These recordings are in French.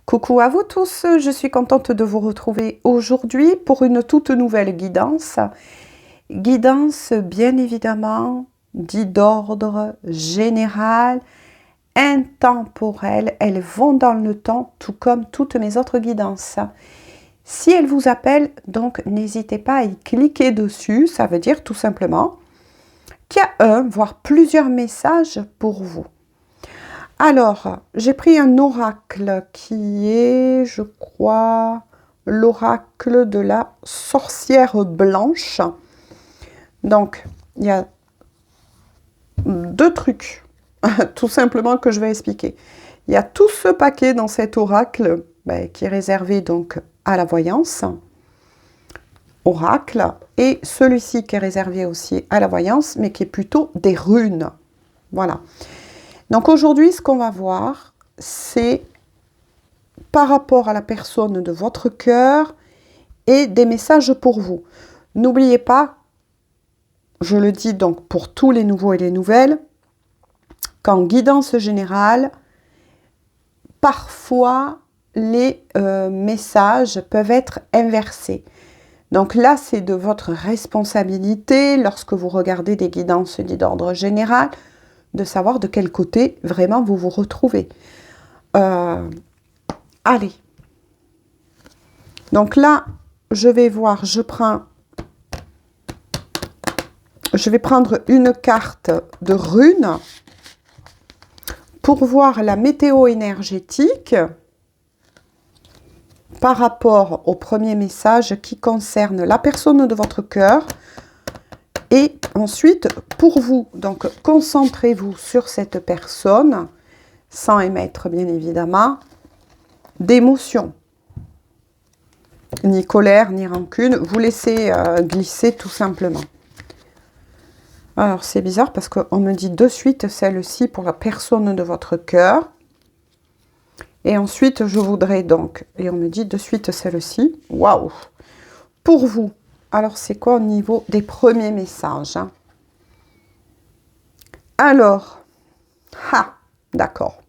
Coucou à vous tous, je suis contente de vous retrouver aujourd'hui pour une toute nouvelle guidance. Guidance bien évidemment dit d'ordre général, intemporel. Elles vont dans le temps tout comme toutes mes autres guidances. Si elles vous appellent, donc n'hésitez pas à y cliquer dessus, ça veut dire tout simplement qu'il y a un, voire plusieurs messages pour vous. Alors, j'ai pris un oracle qui est, je crois, l'oracle de la sorcière blanche. Donc, il y a deux trucs, tout simplement, que je vais expliquer. Il y a tout ce paquet dans cet oracle, qui est réservé donc à la voyance, oracle, et celui-ci qui est réservé aussi à la voyance, mais qui est plutôt des runes. Voilà. Donc aujourd'hui, ce qu'on va voir, c'est par rapport à la personne de votre cœur et des messages pour vous. N'oubliez pas, je le dis donc pour tous les nouveaux et les nouvelles, qu'en guidance générale, parfois les messages peuvent être inversés. Donc là, c'est de votre responsabilité, lorsque vous regardez des guidances dites d'ordre général, de savoir de quel côté vraiment vous vous retrouvez. Allez. Donc là, je vais voir, je vais prendre une carte de runes pour voir la météo énergétique par rapport au premier message qui concerne la personne de votre cœur. Et ensuite, pour vous, donc concentrez-vous sur cette personne, sans émettre bien évidemment d'émotions, ni colère, ni rancune. Vous laissez glisser tout simplement. Alors c'est bizarre parce qu'on me dit de suite celle-ci pour la personne de votre cœur. Et ensuite, je voudrais donc, et on me dit de suite celle-ci. Waouh! Pour vous. Alors, c'est quoi au niveau des premiers messages, hein? Alors, d'accord.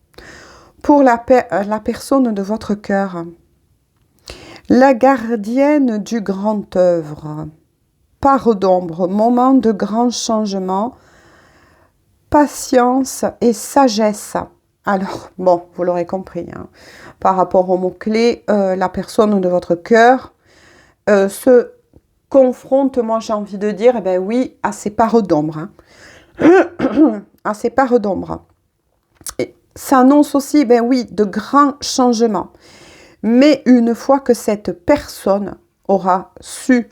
Pour la personne de votre cœur, la gardienne du grand œuvre, part d'ombre, moment de grand changement, patience et sagesse. Alors, bon, vous l'aurez compris, hein, par rapport aux mots-clés, la personne de votre cœur se confronte, moi j'ai envie de dire, eh ben oui, à ces parts d'ombre. Hein. À ces parts d'ombre. Et ça annonce aussi, ben oui, de grands changements. Mais une fois que cette personne aura su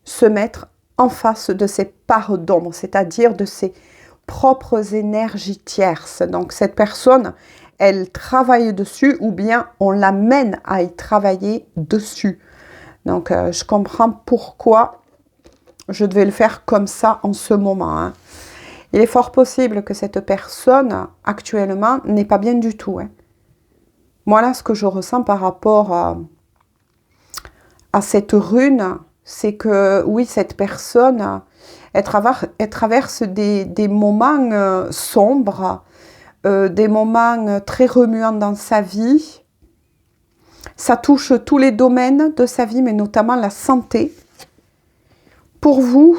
se mettre en face de ces parts d'ombre, c'est-à-dire de ses propres énergies tierces. Donc cette personne, elle travaille dessus ou bien on l'amène à y travailler dessus. Donc, je comprends pourquoi je devais le faire comme ça en ce moment. Hein. Il est fort possible que cette personne, actuellement, n'est pas bien du tout. Hein. Moi, là, ce que je ressens par rapport à cette rune, c'est que, oui, cette personne, elle traverse des moments sombres, des moments très remuants dans sa vie. Ça touche tous les domaines de sa vie, mais notamment la santé. Pour vous,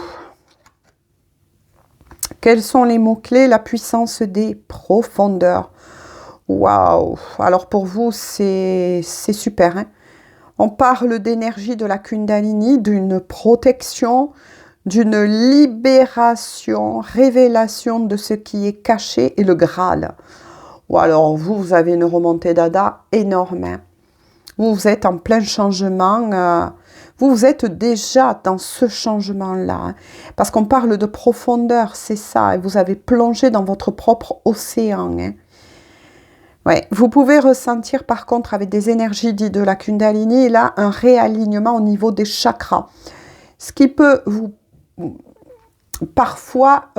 quels sont les mots-clés? La puissance des profondeurs. Waouh! Alors pour vous, c'est super. Hein, on parle d'énergie de la Kundalini, d'une protection, d'une libération, révélation de ce qui est caché et le Graal. Ou alors vous avez une remontée d'Ada énorme. Hein. Vous êtes en plein changement, vous êtes déjà dans ce changement-là. Hein, parce qu'on parle de profondeur, c'est ça, et vous avez plongé dans votre propre océan. Hein. Ouais. Vous pouvez ressentir par contre avec des énergies dites de la Kundalini, là, un réalignement au niveau des chakras. Ce qui peut vous... Parfois,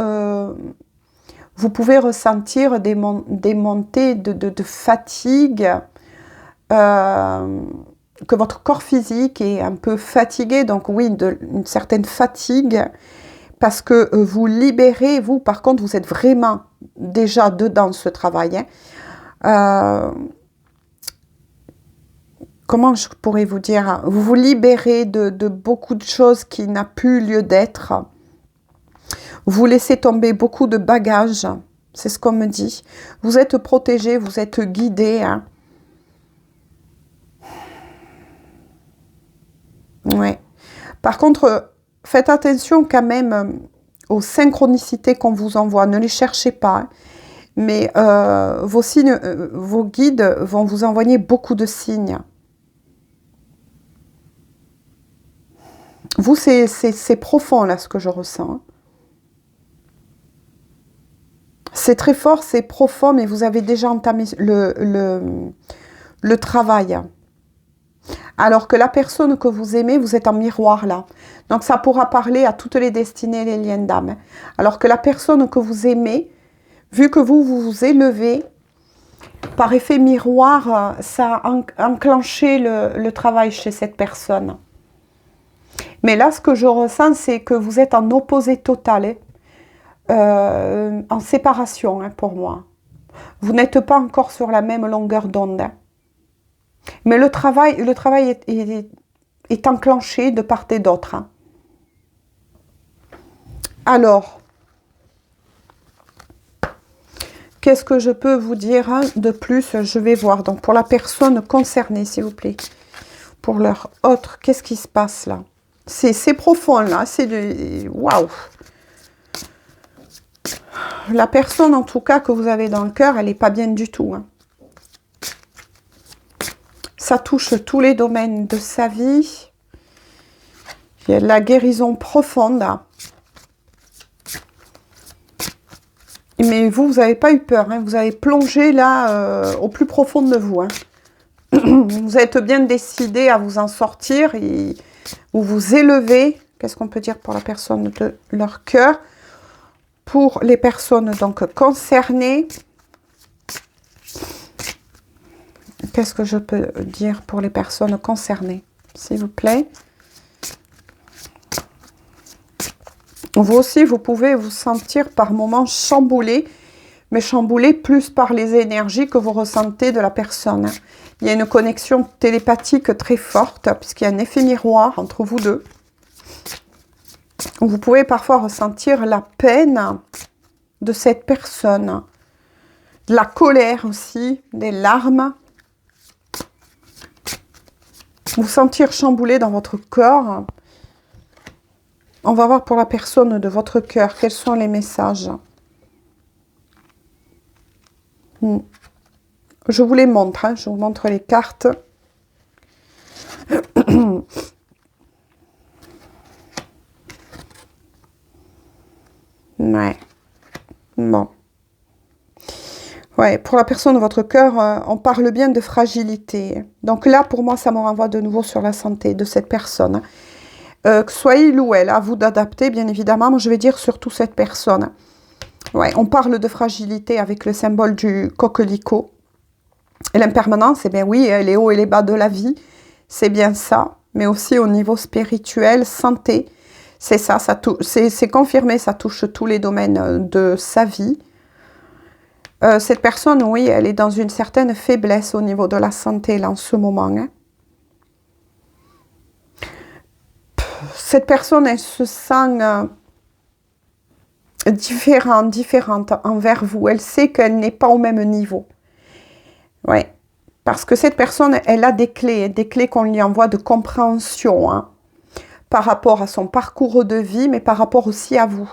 vous pouvez ressentir des montées de fatigue, que votre corps physique est un peu fatigué, donc oui, une certaine fatigue, parce que vous libérez, vous, par contre, vous êtes vraiment déjà dedans ce travail. Hein. comment je pourrais vous dire, vous vous libérez de beaucoup de choses qui n'ont plus lieu d'être. Vous laissez tomber beaucoup de bagages, c'est ce qu'on me dit. Vous êtes protégé, vous êtes guidé. Hein. Ouais. Par contre, faites attention quand même aux synchronicités qu'on vous envoie. Ne les cherchez pas. Hein. Mais vos signes, vos guides vont vous envoyer beaucoup de signes. Vous, c'est profond là ce que je ressens. C'est très fort, c'est profond, mais vous avez déjà entamé le travail. Alors que la personne que vous aimez, vous êtes en miroir là. Donc ça pourra parler à toutes les destinées et les liens d'âme. Alors que la personne que vous aimez, vu que vous vous élevez, par effet miroir, ça a enclenché le travail chez cette personne. Mais là, ce que je ressens, c'est que vous êtes en opposé total, en séparation hein, pour moi. Vous n'êtes pas encore sur la même longueur d'onde. Hein. Mais le travail est enclenché de part et d'autre. Hein. Alors, qu'est-ce que je peux vous dire de plus? Je vais voir. Donc, pour la personne concernée, s'il vous plaît. Pour leur autre, qu'est-ce qui se passe là? C'est profond là. C'est de... Waouh! La personne, en tout cas, que vous avez dans le cœur, elle n'est pas bien du tout. Hein. Ça touche tous les domaines de sa vie. Il y a de la guérison profonde. Mais vous, vous n'avez pas eu peur. Hein. Vous avez plongé là au plus profond de vous. Hein. Vous êtes bien décidé à vous en sortir et vous vous élevez. Qu'est-ce qu'on peut dire pour la personne de leur cœur? Pour les personnes donc concernées, qu'est-ce que je peux dire pour les personnes concernées, s'il vous plaît? Vous aussi, vous pouvez vous sentir par moments chamboulé, mais chamboulé plus par les énergies que vous ressentez de la personne. Il y a une connexion télépathique très forte, puisqu'il y a un effet miroir entre vous deux. Vous pouvez parfois ressentir la peine de cette personne, de la colère aussi, des larmes. Vous sentir chamboulé dans votre corps. On va voir pour la personne de votre cœur, quels sont les messages. Je vous les montre, hein, je vous montre les cartes. Ouais. Bon. Ouais, pour la personne de votre cœur, on parle bien de fragilité. Donc là, pour moi, ça me renvoie de nouveau sur la santé de cette personne. Que soyez il ou elle, à vous d'adapter, bien évidemment. Moi, je vais dire surtout cette personne. Ouais, on parle de fragilité avec le symbole du coquelicot. Et l'impermanence, eh bien oui, les hauts et les bas de la vie, c'est bien ça. Mais aussi au niveau spirituel, santé, c'est ça, c'est confirmé, ça touche tous les domaines de sa vie. Cette personne, oui, elle est dans une certaine faiblesse au niveau de la santé, là, en ce moment. Hein. Cette personne, elle se sent différente envers vous. Elle sait qu'elle n'est pas au même niveau. Oui, parce que cette personne, elle a des clés qu'on lui envoie de compréhension, hein, par rapport à son parcours de vie, mais par rapport aussi à vous.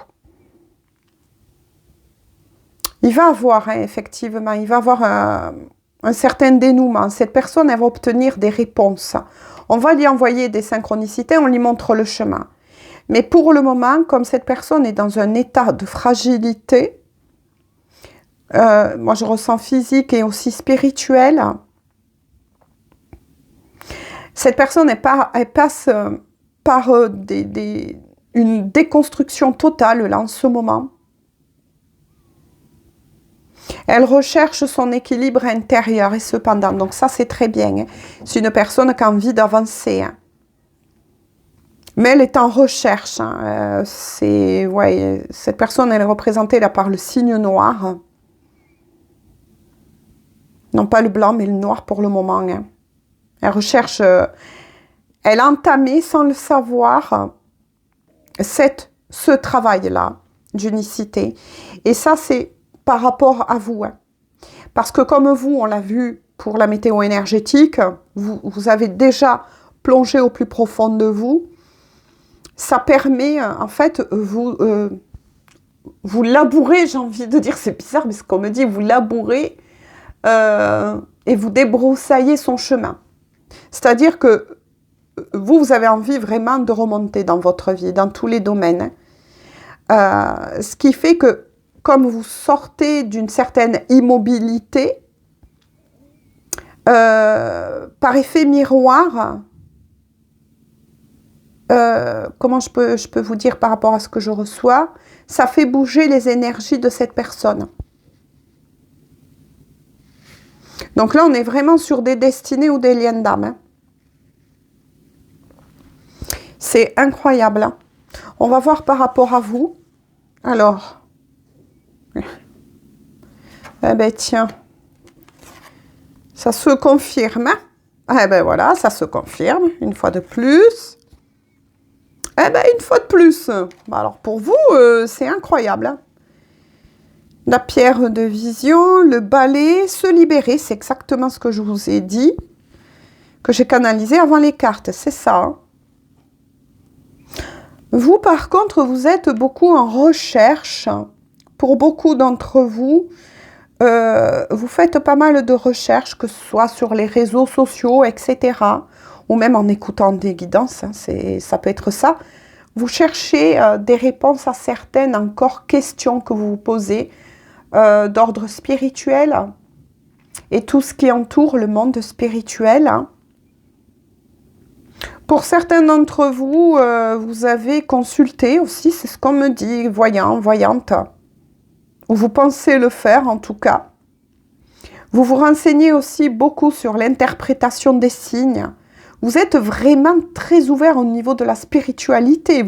Il va avoir, hein, effectivement, il va avoir un certain dénouement. Cette personne, elle va obtenir des réponses. On va lui envoyer des synchronicités, on lui montre le chemin. Mais pour le moment, comme cette personne est dans un état de fragilité, moi je ressens physique et aussi spirituel, cette personne, elle passe par une déconstruction totale là en ce moment. Elle recherche son équilibre intérieur et cependant, donc ça c'est très bien. Hein. C'est une personne qui a envie d'avancer. Hein. Mais elle est en recherche. Hein. Ouais, cette personne, elle est représentée là par le signe noir. Non pas le blanc, mais le noir pour le moment. Hein. Elle recherche, elle a entamé sans le savoir ce travail-là d'unicité. Et ça, c'est par rapport à vous. Hein. Parce que comme vous, on l'a vu pour la météo énergétique, vous avez déjà plongé au plus profond de vous. Ça permet, en fait, vous labourez, j'ai envie de dire, c'est bizarre, mais ce qu'on me dit, vous labourez et vous débroussaillez son chemin. C'est-à-dire que vous avez envie vraiment de remonter dans votre vie, dans tous les domaines. Ce qui fait que, comme vous sortez d'une certaine immobilité, par effet miroir, comment je peux vous dire par rapport à ce que je reçois, ça fait bouger les énergies de cette personne. Donc là, on est vraiment sur des destinées ou des liens d'âme. Hein. C'est incroyable. Hein. On va voir par rapport à vous. Alors, eh ben tiens, ça se confirme. Eh ben voilà, ça se confirme, une fois de plus. Eh ben une fois de plus. Alors pour vous, c'est incroyable. Hein. La pierre de vision, le balai, se libérer, c'est exactement ce que je vous ai dit, que j'ai canalisé avant les cartes, c'est ça. Hein. Vous, par contre, vous êtes beaucoup en recherche. Pour beaucoup d'entre vous, vous faites pas mal de recherches, que ce soit sur les réseaux sociaux, etc. Ou même en écoutant des guidances, hein, ça peut être ça. Vous cherchez des réponses à certaines encore questions que vous vous posez d'ordre spirituel et tout ce qui entoure le monde spirituel. Hein. Pour certains d'entre vous, vous avez consulté aussi, c'est ce qu'on me dit, voyant, voyante. Ou vous pensez le faire en tout cas. Vous vous renseignez aussi beaucoup sur l'interprétation des signes. Vous êtes vraiment très ouvert au niveau de la spiritualité.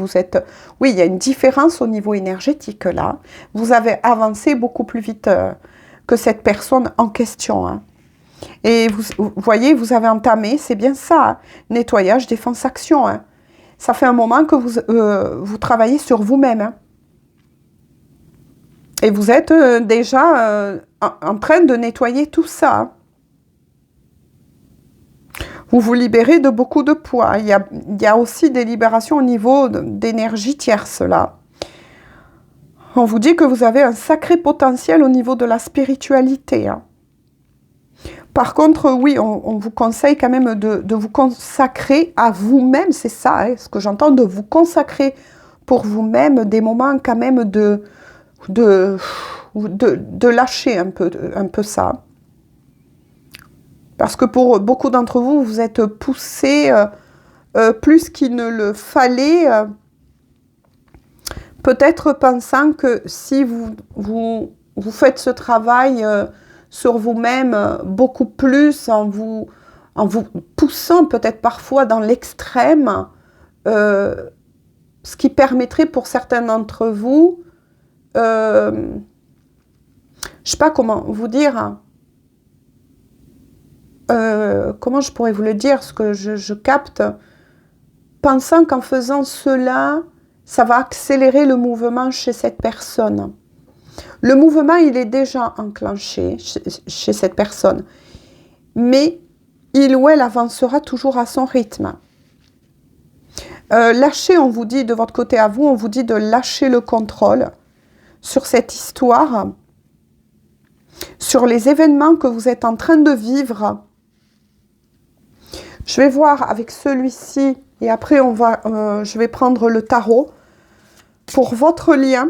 Oui, il y a une différence au niveau énergétique là. Vous avez avancé beaucoup plus vite que cette personne en question. Hein. Et vous voyez, vous avez entamé, c'est bien ça, hein, nettoyage, défense, action. Hein. Ça fait un moment que vous travaillez sur vous-même. Hein. Et vous êtes déjà en train de nettoyer tout ça. Hein. Vous vous libérez de beaucoup de poids. Il y a aussi des libérations au niveau d'énergie tierce, là. On vous dit que vous avez un sacré potentiel au niveau de la spiritualité. Hein. Par contre, oui, on vous conseille quand même de vous consacrer à vous-même, c'est ça, hein, ce que j'entends, de vous consacrer pour vous-même, des moments quand même de lâcher un peu ça. Parce que pour beaucoup d'entre vous, vous êtes poussés plus qu'il ne le fallait, peut-être pensant que si vous faites ce travail sur vous-même beaucoup plus, en vous poussant peut-être parfois dans l'extrême, ce qui permettrait pour certains d'entre vous, je ne sais pas comment vous dire, comment je pourrais vous le dire, ce que je capte, pensant qu'en faisant cela, ça va accélérer le mouvement chez cette personne. Le mouvement, il est déjà enclenché chez cette personne, mais il ou elle avancera toujours à son rythme. Lâcher, on vous dit de votre côté à vous, on vous dit de lâcher le contrôle sur cette histoire, sur les événements que vous êtes en train de vivre. Je vais voir avec celui-ci et après je vais prendre le tarot pour votre lien.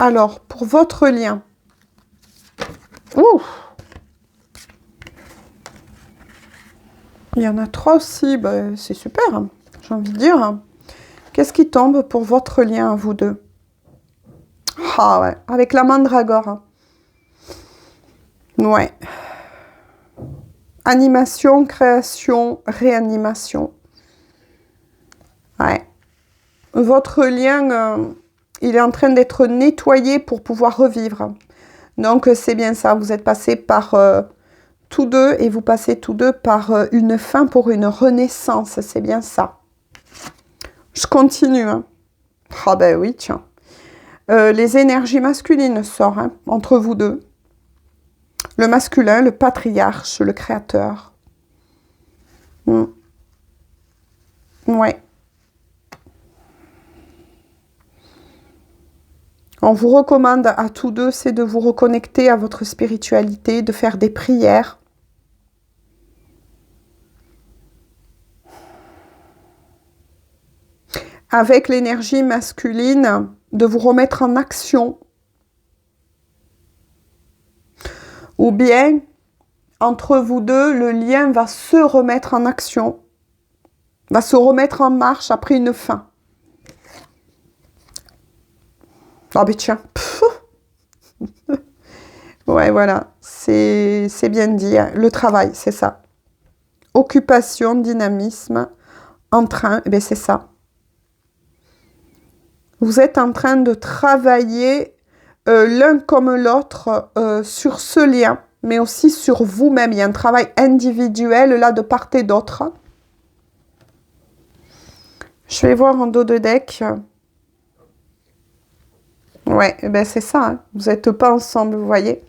Alors, pour votre lien. Ouh. Il y en a 3 aussi, ben, c'est super, hein, j'ai envie de dire. Qu'est-ce qui tombe pour votre lien à vous deux? Ah ouais, avec la mandragore. Ouais. Animation, création, réanimation. Ouais. Votre lien, il est en train d'être nettoyé pour pouvoir revivre. Donc, c'est bien ça. Vous êtes passés par tous deux et vous passez tous deux par une fin pour une renaissance. C'est bien ça. Je continue. Hein. Ah ben oui, tiens. Les énergies masculines sortent hein, entre vous deux. Le masculin, le patriarche, le créateur. Ouais. On vous recommande à tous deux, c'est de vous reconnecter à votre spiritualité, de faire des prières. Avec l'énergie masculine, de vous remettre en action. Ou bien, entre vous deux, le lien va se remettre en action, va se remettre en marche après une fin. Ah ben tiens. Ouais, voilà. C'est bien dit. Hein. Le travail, c'est ça. Occupation, dynamisme, entrain, eh bien c'est ça. Vous êtes en train de travailler l'un comme l'autre sur ce lien, mais aussi sur vous-même. Il y a un travail individuel là de part et d'autre. Je vais voir en dos de deck. Ouais, eh ben c'est ça. Hein. Vous n'êtes pas ensemble, vous voyez.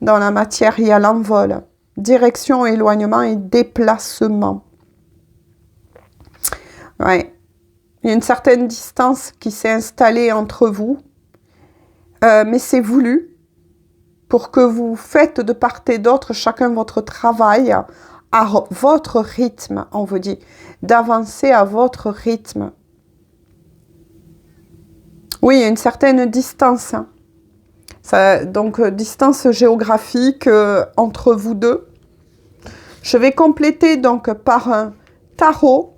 Dans la matière, il y a l'envol. Direction, éloignement et déplacement. Ouais. Il y a une certaine distance qui s'est installée entre vous. Mais c'est voulu pour que vous faites de part et d'autre chacun votre travail à votre rythme, on vous dit. D'avancer à votre rythme. Oui, il y a une certaine distance. Hein. Ça, donc, distance géographique entre vous deux. Je vais compléter donc par un tarot.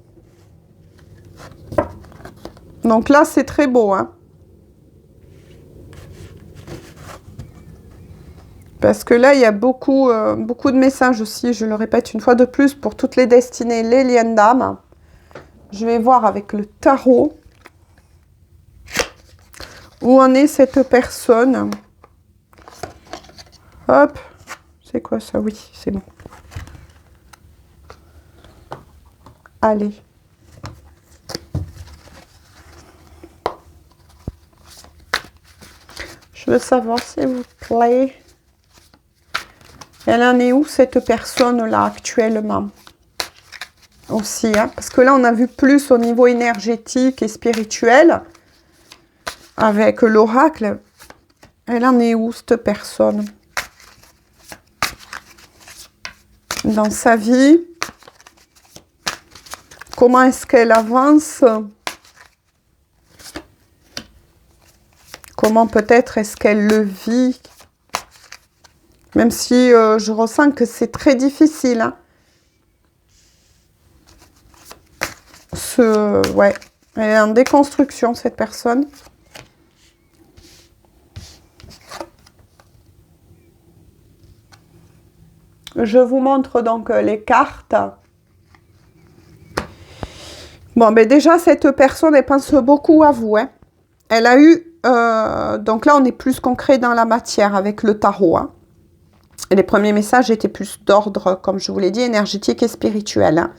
Donc là, c'est très beau. Hein. Parce que là, il y a beaucoup de messages aussi. Je le répète une fois de plus pour toutes les destinées, les liens d'âme. Je vais voir avec le tarot. Où en est cette personne? Hop. C'est quoi ça? Oui, c'est bon. Allez. Je veux savoir, s'il vous plaît. Elle en est où, cette personne-là, actuellement? Aussi, hein? Parce que là, on a vu plus au niveau énergétique et spirituel. Avec l'oracle, elle en est où, cette personne? Dans sa vie, comment est-ce qu'elle avance? Comment peut-être est-ce qu'elle le vit? Même si je ressens que c'est très difficile. Hein. Ouais, elle est en déconstruction, cette personne. Je vous montre donc les cartes. Bon, ben déjà, cette personne, elle pense beaucoup à vous. Hein. Elle a eu... donc là, on est plus concret dans la matière avec le tarot. Hein. Et les premiers messages étaient plus d'ordre, comme je vous l'ai dit, énergétique et spirituel.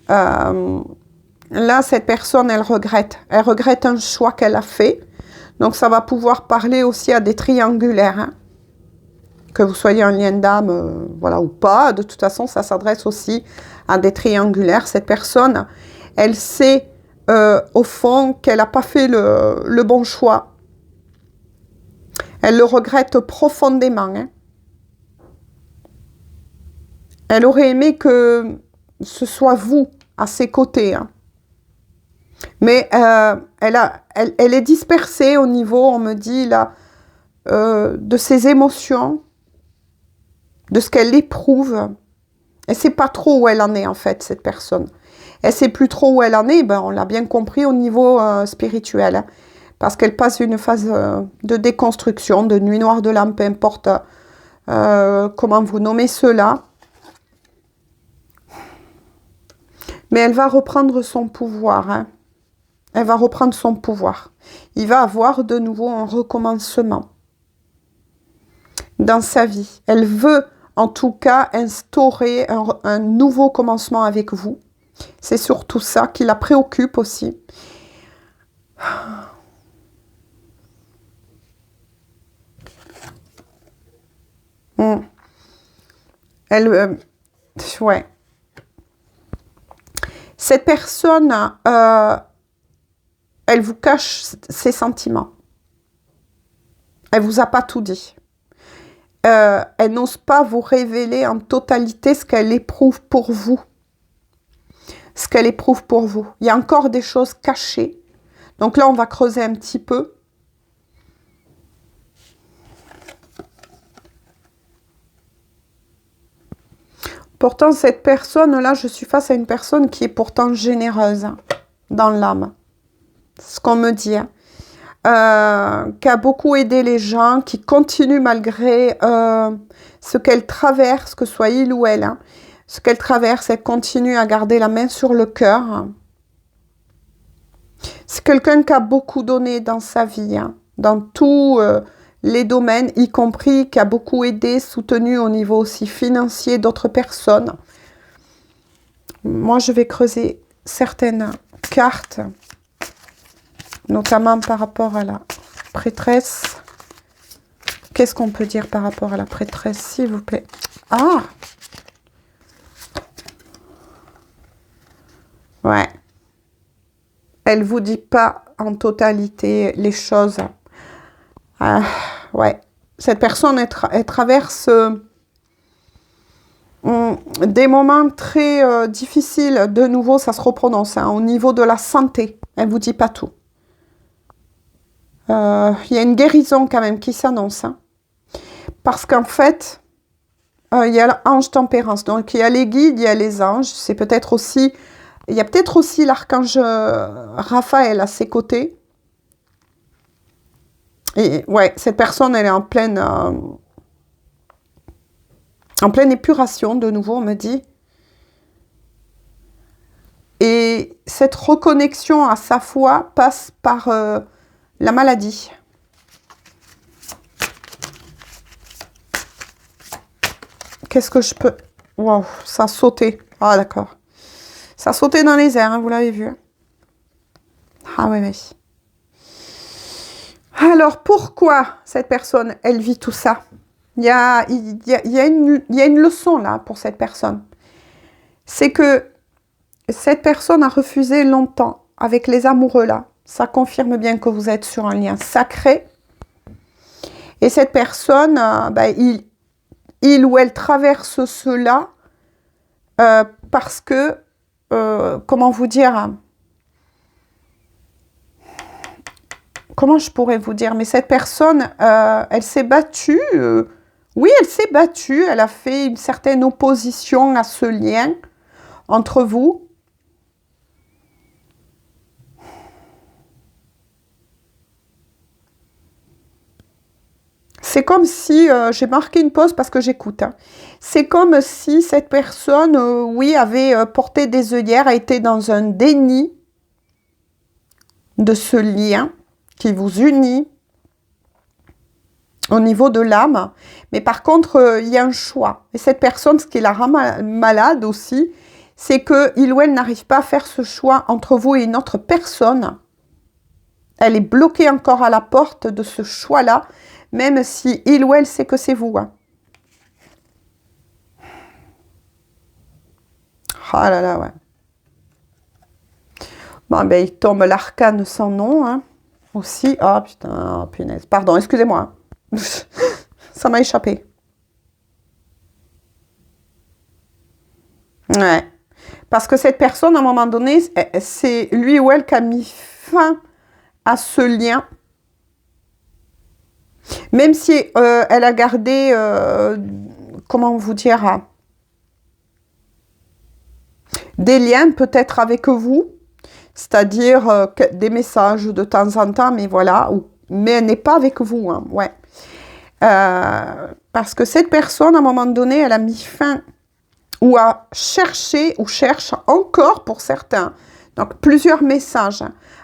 Hein. Là, cette personne, elle regrette. Elle regrette un choix qu'elle a fait. Donc, ça va pouvoir parler aussi à des triangulaires. Hein. Que vous soyez en lien d'âme, voilà, ou pas. De toute façon, ça s'adresse aussi à des triangulaires. Cette personne, elle sait, au fond, qu'elle n'a pas fait le bon choix. Elle le regrette profondément. Hein. Elle aurait aimé que ce soit vous, à ses côtés. Hein. Mais elle est dispersée au niveau, on me dit, là, de ses émotions, de ce qu'elle éprouve. Elle ne sait pas trop où elle en est, en fait, cette personne. Elle ne sait plus trop où elle en est, ben, on l'a bien compris au niveau spirituel. Hein, parce qu'elle passe une phase de déconstruction, de nuit noire de l'âme, peu importe comment vous nommez cela. Mais elle va reprendre son pouvoir. Hein. Elle va reprendre son pouvoir. Il va avoir de nouveau un recommencement. dans sa vie. Elle veut en tout cas instaurer un nouveau commencement avec vous. C'est surtout ça qui la préoccupe aussi. Elle, ouais. Cette personne, elle vous cache ses sentiments. Elle vous a pas tout dit. Elle n'ose pas vous révéler en totalité ce qu'elle éprouve pour vous. Ce qu'elle éprouve pour vous. Il y a encore des choses cachées. Donc là, on va creuser un petit peu. Pourtant, cette personne-là, je suis face à une personne qui est pourtant généreuse dans l'âme. C'est ce qu'on me dit. Qui a beaucoup aidé les gens, qui continue malgré ce qu'elle traverse, que ce soit il ou elle. Ce qu'elle traverse, elle continue à garder la main sur le cœur. C'est quelqu'un qui a beaucoup donné dans sa vie, dans tous les domaines, y compris qui a beaucoup aidé, soutenu au niveau aussi financier d'autres personnes. Moi, je vais creuser certaines cartes, notamment par rapport à la prêtresse. Qu'est-ce qu'on peut dire par rapport à la prêtresse, s'il vous plaît? Ah! Ouais. Elle vous dit pas en totalité les choses. Ouais. Cette personne, elle traverse des moments très difficiles. De nouveau, ça se reprononce. Au niveau de la santé, elle vous dit pas tout. Il y a une guérison quand même qui s'annonce. Parce qu'en fait, il y a l'ange tempérance. Donc, il y a les guides, il y a les anges. C'est peut-être aussi... Il y a peut-être aussi l'archange Raphaël à ses côtés. Et ouais, cette personne, elle est en pleine épuration, de nouveau, on me dit. Et cette reconnexion à sa foi passe par la maladie. Qu'est-ce que je peux... Wow, ça a sauté. Ah, d'accord. Ça a sauté dans les airs, vous l'avez vu. Ah oui, oui. Alors, pourquoi cette personne, elle vit tout ça? Il y a une leçon là pour cette personne. C'est que cette personne a refusé longtemps avec les amoureux là. Ça confirme bien que vous êtes sur un lien sacré. Et cette personne, il ou elle traverse cela parce que, comment vous dire... Comment je pourrais vous dire? Mais cette personne, elle s'est battue. Oui, elle s'est battue. Elle a fait une certaine opposition à ce lien entre vous. C'est comme si... j'ai marqué une pause parce que j'écoute. C'est comme si cette personne, oui, avait porté des œillères, a été dans un déni de ce lien qui vous unit au niveau de l'âme. Mais par contre, il y a un choix. Et cette personne, ce qui la rend malade aussi, c'est qu'il ou elle n'arrive pas à faire ce choix entre vous et une autre personne. Elle est bloquée encore à la porte de ce choix-là, même si il ou elle sait que c'est vous. Ah là là, ouais. Bon, ben, il tombe l'arcane sans nom, aussi. Ah, putain, oh, punaise. Pardon, excusez-moi. Ça m'a échappé. Ouais. Parce que cette personne, à un moment donné, c'est lui ou elle qui a mis fin à ce lien. Même si elle a gardé, comment vous dire, des liens peut-être avec vous. C'est-à-dire des messages de temps en temps, mais voilà. Mais elle n'est pas avec vous, ouais. Parce que cette personne, à un moment donné, elle a mis fin ou a cherché ou cherche encore pour certains, donc plusieurs messages,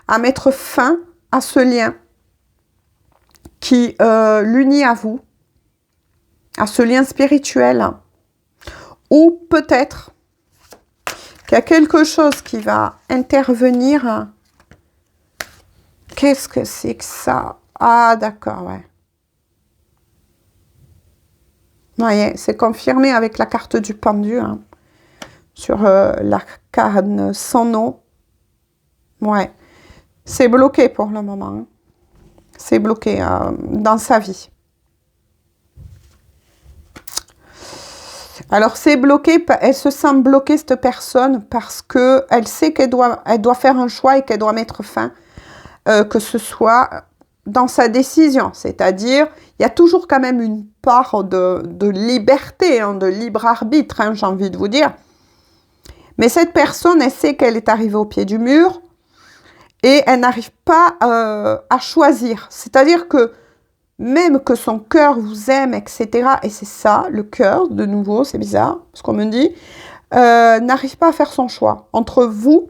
à mettre fin à ce lien qui l'unit à vous. à ce lien spirituel. Ou peut-être qu'il y a quelque chose qui va intervenir. Qu'est-ce que c'est que ça? Ah, d'accord, ouais. Vous voyez, c'est confirmé avec la carte du pendu, hein, sur l'arcane sans nom. Ouais, c'est bloqué pour le moment. Hein. C'est bloqué dans sa vie. Alors, c'est bloqué, elle se sent bloquée, cette personne, parce qu'elle sait qu'elle doit faire un choix et qu'elle doit mettre fin, que ce soit dans sa décision. C'est-à-dire, il y a toujours quand même une part de liberté, hein, de libre arbitre, hein, j'ai envie de vous dire. Mais cette personne, elle sait qu'elle est arrivée au pied du mur et elle n'arrive pas à choisir. C'est-à-dire que même que son cœur vous aime, etc. Et c'est ça, le cœur, de nouveau, c'est bizarre, ce qu'on me dit, n'arrive pas à faire son choix entre vous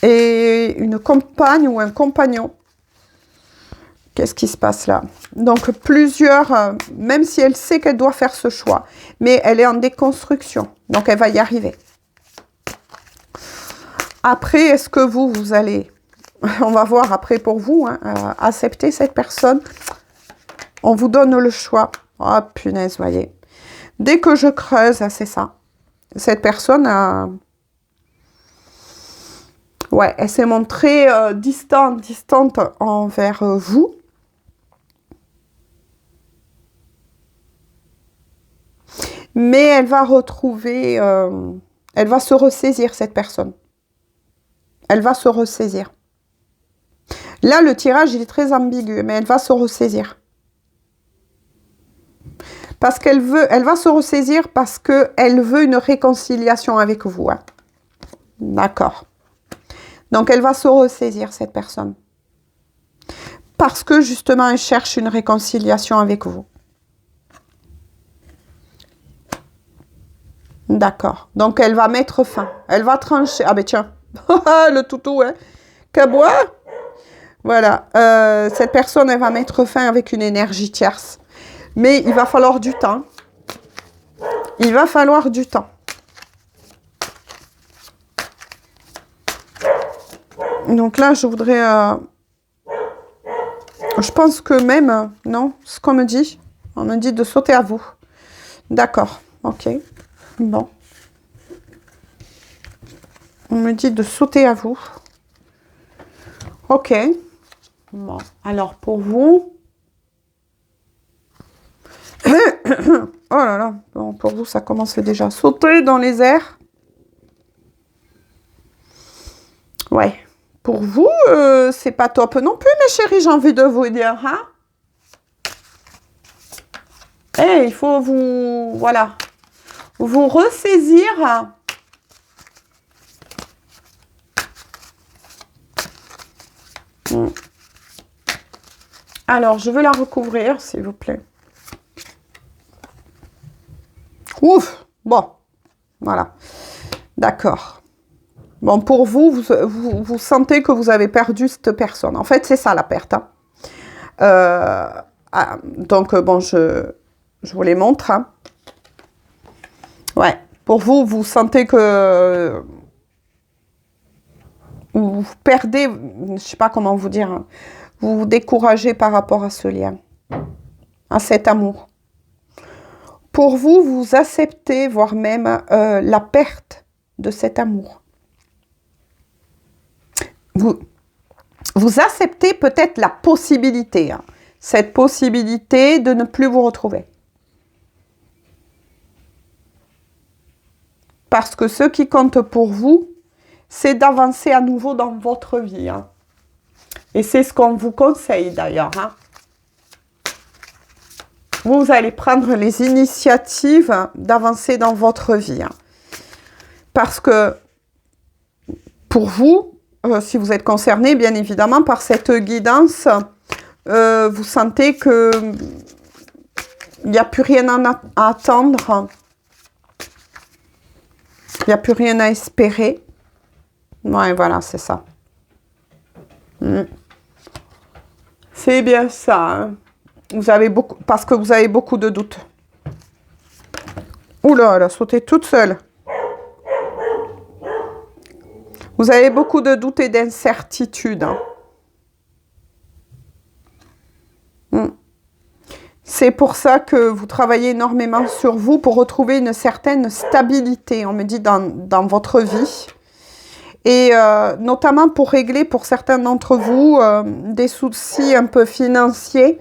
et une compagne ou un compagnon. Qu'est-ce qui se passe là? Donc plusieurs, même si elle sait qu'elle doit faire ce choix, mais elle est en déconstruction, donc elle va y arriver. Après, est-ce que vous allez, on va voir après pour vous, hein, accepter cette personne? On vous donne le choix. Oh punaise, voyez. Dès que je creuse, c'est ça. Cette personne, ouais, elle s'est montrée distante envers vous. Mais elle va retrouver, elle va se ressaisir, cette personne. Elle va se ressaisir. Là, le tirage, il est très ambigu, mais elle va se ressaisir. Parce qu'elle va se ressaisir parce qu'elle veut une réconciliation avec vous. Hein. D'accord. Donc, elle va se ressaisir, cette personne. Parce que, justement, elle cherche une réconciliation avec vous. D'accord. Donc, elle va mettre fin. Elle va trancher. Ah ben tiens, le toutou, hein. Cabois. Voilà. Cette personne, elle va mettre fin avec une énergie tierce. Mais il va falloir du temps. Il va falloir du temps. Donc là, je voudrais... je pense que même... non, ce qu'on me dit. On me dit de sauter à vous. D'accord. Ok. Bon. On me dit de sauter à vous. Ok. Bon. Alors, pour vous... oh là là. Bon, pour vous, ça commence déjà à sauter dans les airs. Ouais. Pour vous, c'est pas top non plus, mes chéris, j'ai envie de vous dire. Hein? Eh, il faut vous... voilà. Vous ressaisir. Alors, je veux la recouvrir, s'il vous plaît. Ouf. Bon. Voilà. D'accord. Bon, pour vous, vous sentez que vous avez perdu cette personne. En fait, c'est ça la perte. Hein. Donc, bon, je vous les montre. Hein. Ouais. Pour vous, vous sentez que vous perdez, je ne sais pas comment vous dire, hein. Vous vous découragez par rapport à ce lien, à cet amour. Pour vous, vous acceptez, voire même la perte de cet amour. Vous acceptez peut-être la possibilité, hein, cette possibilité de ne plus vous retrouver. Parce que ce qui compte pour vous, c'est d'avancer à nouveau dans votre vie. Hein. Et c'est ce qu'on vous conseille d'ailleurs. Hein. Vous allez prendre les initiatives d'avancer dans votre vie. Hein. Parce que pour vous, si vous êtes concerné, bien évidemment, par cette guidance, vous sentez que il n'y a plus rien à attendre. Il n'y a plus rien à espérer. Ouais, voilà, c'est ça. C'est bien ça. Hein. Vous avez beaucoup, parce que vous avez beaucoup de doutes. Oula, elle a sauté toute seule. Vous avez beaucoup de doutes et d'incertitudes. C'est pour ça que vous travaillez énormément sur vous pour retrouver une certaine stabilité, on me dit, dans votre vie. Et notamment pour régler, pour certains d'entre vous, des soucis un peu financiers.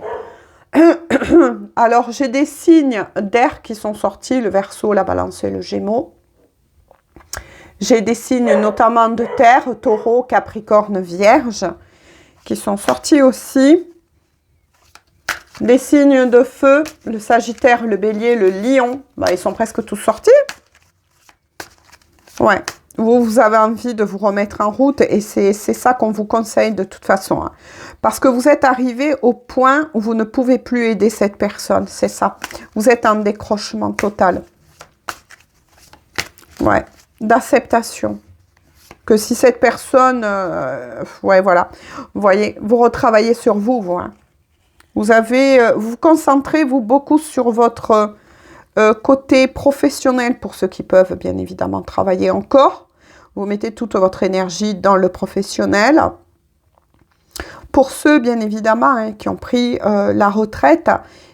Alors, j'ai des signes d'air qui sont sortis, le Verseau, la Balance et le Gémeaux. J'ai des signes notamment de terre, Taureau, Capricorne, Vierge, qui sont sortis aussi. Les signes de feu, le Sagittaire, le Bélier, le Lion, bah, ils sont presque tous sortis. Ouais, vous avez envie de vous remettre en route et c'est ça qu'on vous conseille de toute façon. Hein. Parce que vous êtes arrivé au point où vous ne pouvez plus aider cette personne, c'est ça. Vous êtes en décrochement total. Ouais, d'acceptation. Que si cette personne... ouais, voilà. Vous voyez, vous retravaillez sur vous, vous. Hein. Vous vous concentrez, vous, beaucoup sur votre côté professionnel, pour ceux qui peuvent, bien évidemment, travailler encore. Vous mettez toute votre énergie dans le professionnel. Pour ceux, bien évidemment, hein, qui ont pris la retraite,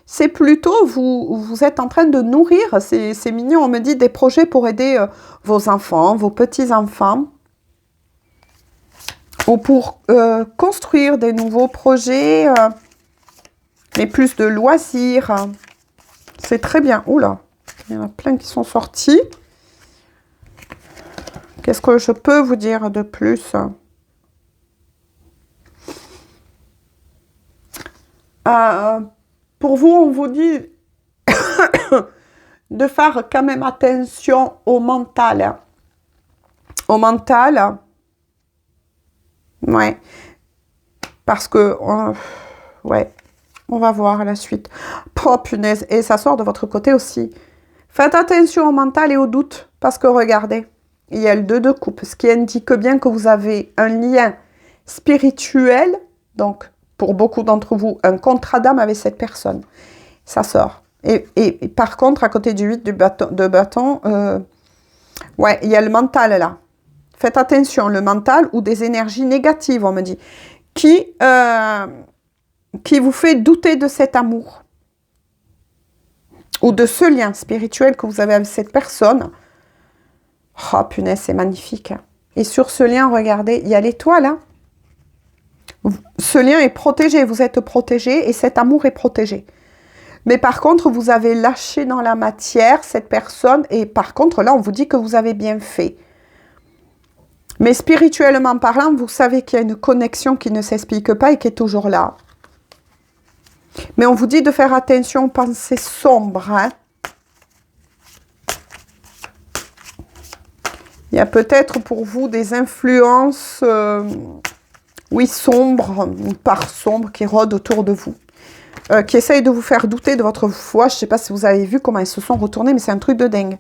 c'est plutôt, vous êtes en train de nourrir, c'est mignon, on me dit, des projets pour aider vos enfants, vos petits-enfants, ou pour construire des nouveaux projets, mais plus de loisirs. C'est très bien. Oula, il y en a plein qui sont sortis. Qu'est-ce que je peux vous dire de plus? Pour vous, on vous dit de faire quand même attention au mental. Au mental. Ouais. Parce que... ouais. On va voir la suite. Oh, punaise. Et ça sort de votre côté aussi. Faites attention au mental et au doute. Parce que regardez, il y a le 2 de coupe. Ce qui indique bien que vous avez un lien spirituel. Donc, pour beaucoup d'entre vous, un contrat d'âme avec cette personne. Ça sort. Et par contre, à côté du 8 de bâton, ouais, il y a le mental là. Faites attention, le mental ou des énergies négatives, on me dit. Qui vous fait douter de cet amour ou de ce lien spirituel que vous avez avec cette personne. Oh punaise, c'est magnifique. Et sur ce lien, regardez, il y a l'étoile. Hein. Ce lien est protégé, vous êtes protégé et cet amour est protégé. Mais par contre, vous avez lâché dans la matière cette personne et par contre, là, on vous dit que vous avez bien fait. Mais spirituellement parlant, vous savez qu'il y a une connexion qui ne s'explique pas et qui est toujours là. Mais on vous dit de faire attention aux pensées sombres. Hein. Il y a peut-être pour vous des influences, oui, sombres, une part sombre qui rôde autour de vous. Qui essayent de vous faire douter de votre foi. Je ne sais pas si vous avez vu comment elles se sont retournées, mais c'est un truc de dingue.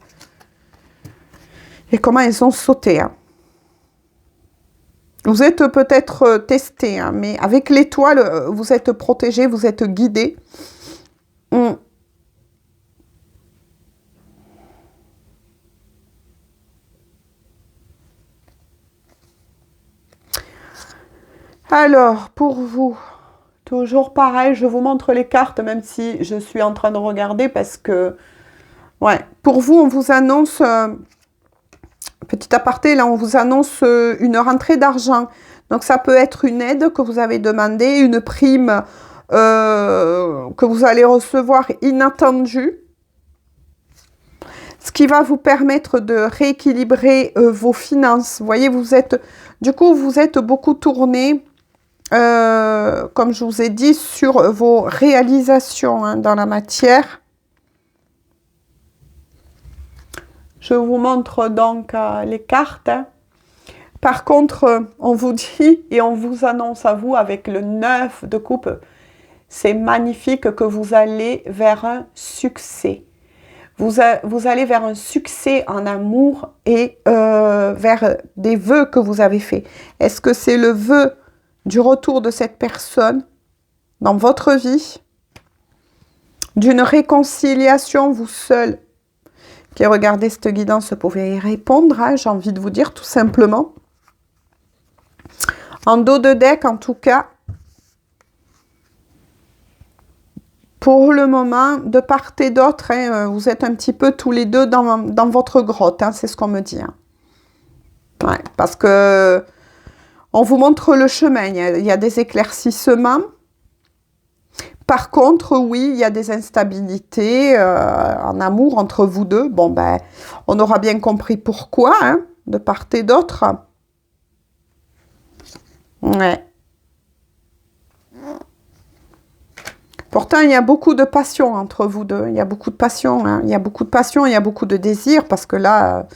Et comment elles ont sauté. Hein. Vous êtes peut-être testé, hein, mais avec l'étoile, vous êtes protégé, vous êtes guidé. Alors, pour vous, toujours pareil, je vous montre les cartes, même si je suis en train de regarder, parce que, ouais, pour vous, on vous annonce... Petit aparté, là, on vous annonce une rentrée d'argent. Donc, ça peut être une aide que vous avez demandée, une prime que vous allez recevoir inattendue. Ce qui va vous permettre de rééquilibrer vos finances. Vous voyez, du coup, vous êtes beaucoup tourné, comme je vous ai dit, sur vos réalisations hein, dans la matière. Je vous montre donc les cartes. Par contre, on vous dit et on vous annonce à vous avec le 9 de coupe, c'est magnifique que vous allez vers un succès. Vous allez vers un succès en amour et vers des vœux que vous avez faits. Est-ce que c'est le vœu du retour de cette personne dans votre vie? d'une réconciliation, vous seul, qui regardez cette guidance, pouvez y répondre, hein, j'ai envie de vous dire, tout simplement. En dos de deck, en tout cas, pour le moment, de part et d'autre, hein, vous êtes un petit peu tous les deux dans votre grotte, hein, c'est ce qu'on me dit. Hein. Ouais, parce que on vous montre le chemin, il y a des éclaircissements. Par contre, oui, il y a des instabilités en amour entre vous deux. Bon, ben, on aura bien compris pourquoi, hein, de part et d'autre. Ouais. Pourtant, il y a beaucoup de passion entre vous deux. Il y a beaucoup de passion, hein. Il y a beaucoup de passion, il y a beaucoup de désir, parce que là,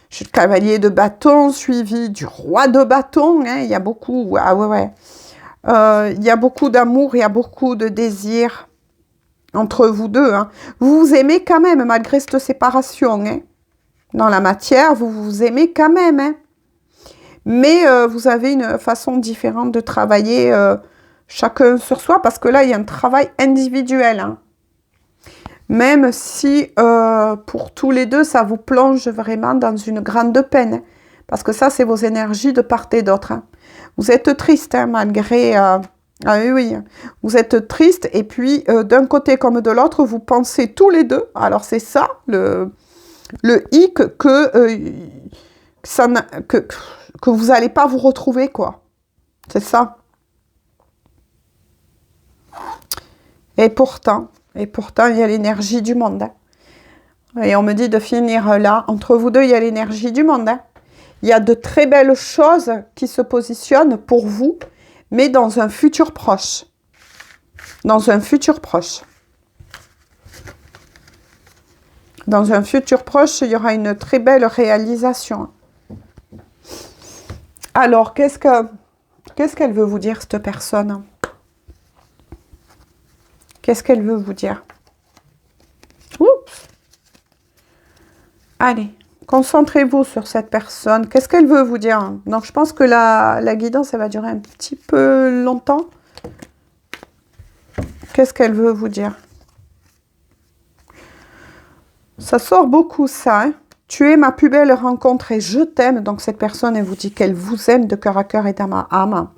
je suis le cavalier de bâton, suivi du roi de bâton. Hein. Il y a beaucoup... Ah ouais, ouais. Il y a beaucoup d'amour, il y a beaucoup de désir entre vous deux. Hein. Vous vous aimez quand même, malgré cette séparation. Hein. Dans la matière, vous vous aimez quand même. Hein. Mais vous avez une façon différente de travailler chacun sur soi, parce que là, il y a un travail individuel. Hein. Même si, pour tous les deux, ça vous plonge vraiment dans une grande peine. Hein. Parce que ça, c'est vos énergies de part et d'autre. Hein. Vous êtes triste, hein, malgré... ah oui, oui, vous êtes triste. Et puis, d'un côté comme de l'autre, vous pensez tous les deux. Alors, c'est ça, le hic, que vous n'allez pas vous retrouver, quoi. C'est ça. Et pourtant, il y a l'énergie du monde. Hein. Et on me dit de finir là. Entre vous deux, il y a l'énergie du monde. Hein. Il y a de très belles choses qui se positionnent pour vous, mais dans un futur proche. Dans un futur proche. Dans un futur proche, il y aura une très belle réalisation. Alors, qu'est-ce qu'elle veut vous dire, cette personne? Qu'est-ce qu'elle veut vous dire? Oups. Allez. Concentrez-vous sur cette personne. Qu'est-ce qu'elle veut vous dire? Donc, je pense que la guidance, elle va durer un petit peu longtemps. Qu'est-ce qu'elle veut vous dire? Ça sort beaucoup, ça. Hein. Tu es ma plus belle rencontre et je t'aime. Donc, cette personne, elle vous dit qu'elle vous aime de cœur à cœur et d'âme à âme.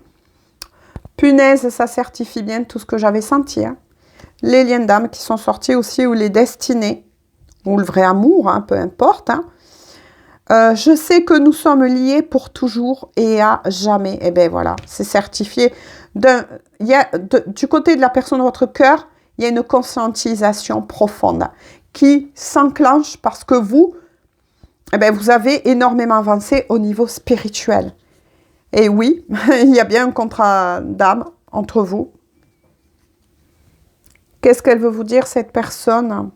Punaise, ça certifie bien tout ce que j'avais senti. Hein. Les liens d'âme qui sont sortis aussi, ou les destinées, ou le vrai amour, hein, peu importe. Hein. Je sais que nous sommes liés pour toujours et à jamais. Et bien voilà, c'est certifié. Du côté de la personne de votre cœur, il y a une conscientisation profonde qui s'enclenche parce que vous, eh bien, vous avez énormément avancé au niveau spirituel. Et oui, il y a bien un contrat d'âme entre vous. Qu'est-ce qu'elle veut vous dire, cette personne?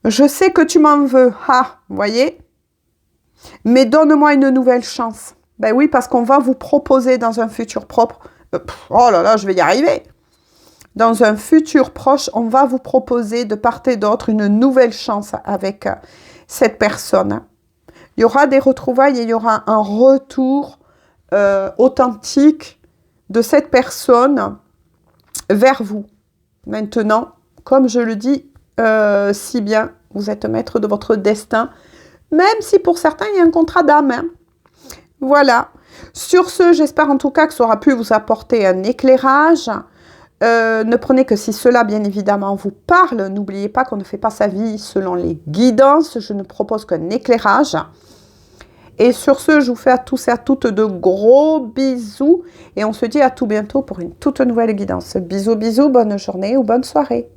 Je sais que tu m'en veux. Ah, vous voyez? Mais donne-moi une nouvelle chance. Ben oui, parce qu'on va vous proposer dans un futur propre... oh là là, je vais y arriver. Dans un futur proche, on va vous proposer de part et d'autre une nouvelle chance avec cette personne. Il y aura des retrouvailles et il y aura un retour authentique de cette personne vers vous. Maintenant, comme je le dis si bien, vous êtes maître de votre destin. Même si pour certains, il y a un contrat d'âme. Hein. Voilà. Sur ce, j'espère en tout cas que ça aura pu vous apporter un éclairage. Ne prenez que si cela, bien évidemment, vous parle. N'oubliez pas qu'on ne fait pas sa vie selon les guidances. Je ne propose qu'un éclairage. Et sur ce, je vous fais à tous et à toutes de gros bisous. Et on se dit à tout bientôt pour une toute nouvelle guidance. Bisous, bisous, bonne journée ou bonne soirée.